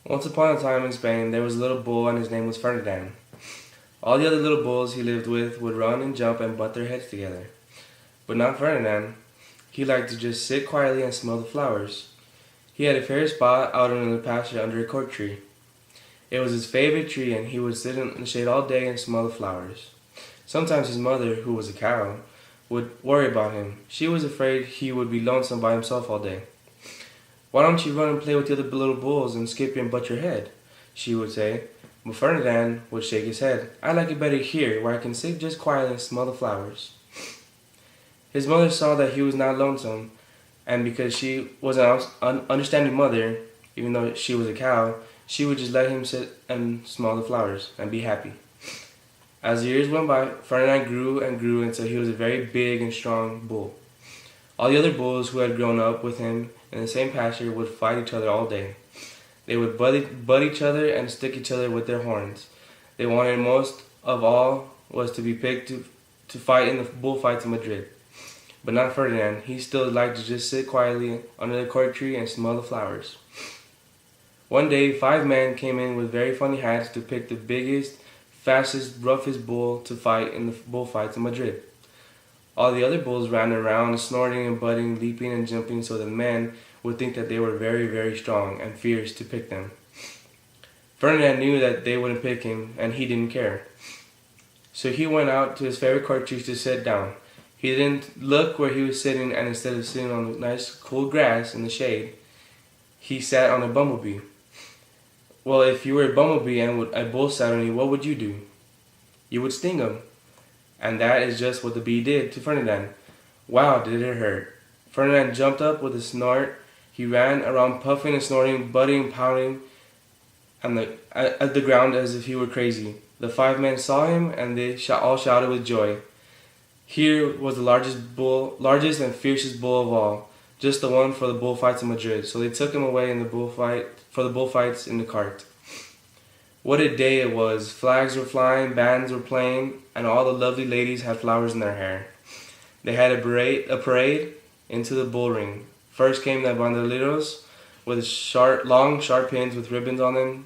Once upon a time in Spain, there was a little bull and his name was Ferdinand. All the other little bulls he lived with would run and jump and butt their heads together. But not Ferdinand. He liked to just sit quietly and smell the flowers. He had a favorite spot out in the pasture under a cork tree. It was his favorite tree and he would sit in the shade all day and smell the flowers. Sometimes his mother, who was a cow, would worry about him. She was afraid he would be lonesome by himself all day. "Why don't you run and play with the other little bulls and skip and butt your head?" she would say. But Ferdinand would shake his head. "I like it better here, where I can sit just quietly and smell the flowers." His mother saw that he was not lonesome, and because she was an understanding mother, even though she was a cow, she would just let him sit and smell the flowers and be happy. As the years went by, Ferdinand grew and grew until he was a very big and strong bull. All the other bulls who had grown up with him in the same pasture would fight each other all day. They would butt each other and stick each other with their horns. They wanted most of all was to be picked to fight in the bullfights in Madrid. But not Ferdinand. He still liked to just sit quietly under the cork tree and smell the flowers. One day, 5 men came in with very funny hats to pick the biggest, fastest, roughest bull to fight in the bullfights in Madrid. All the other bulls ran around, snorting and butting, leaping and jumping so the men would think that they were very, very strong and fierce to pick them. Ferdinand knew that they wouldn't pick him, and he didn't care. So he went out to his favorite cork tree to sit down. He didn't look where he was sitting, and instead of sitting on the nice cool grass in the shade, he sat on a bumblebee. Well, if you were a bumblebee and a bull sat on you, what would you do? You would sting him. And that is just what the bee did to Ferdinand. Wow, did it hurt. Ferdinand jumped up with a snort. He ran around puffing and snorting, butting, pounding at the ground as if he were crazy. The 5 men saw him and they all shouted with joy. Here was the largest and fiercest bull of all, just the one for the bullfights in Madrid. So they took him away in the bullfights in the cart. What a day it was! Flags were flying, bands were playing, and all the lovely ladies had flowers in their hair. They had a parade into the bull ring. First came the bandoleros with long, sharp pins with ribbons on them,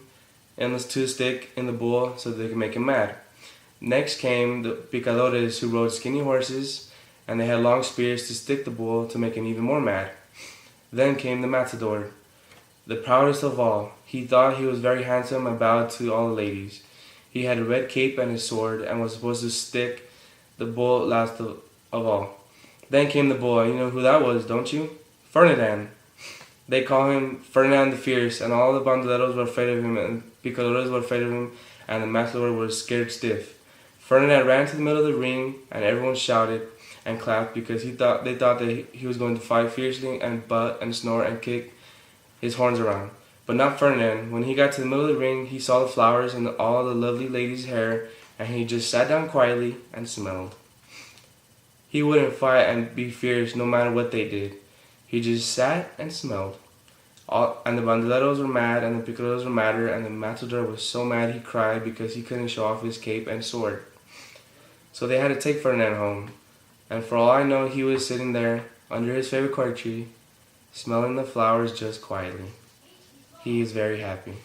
endless to stick in the bull so they could make him mad. Next came the picadores who rode skinny horses, and they had long spears to stick the bull to make him even more mad. Then came the matador, the proudest of all. He thought he was very handsome and bowed to all the ladies. He had a red cape and a sword and was supposed to stick the bull last of all. Then came the bull. You know who that was, don't you? Ferdinand. They call him Ferdinand the Fierce, and all the bandoleros were afraid of him, and picadores were afraid of him, and the matador was scared stiff. Ferdinand ran to the middle of the ring, and everyone shouted and clapped because they thought that he was going to fight fiercely and butt and snort and kick his horns around. But not Ferdinand. When he got to the middle of the ring, he saw the flowers and all the lovely ladies' hair, and he just sat down quietly and smelled. He wouldn't fight and be fierce no matter what they did. He just sat and smelled. And the bandoleros were mad, and the picadores were madder, and the matador was so mad he cried because he couldn't show off his cape and sword. So they had to take Ferdinand home, and for all I know, he was sitting there under his favorite cork tree, smelling the flowers just quietly. He is very happy.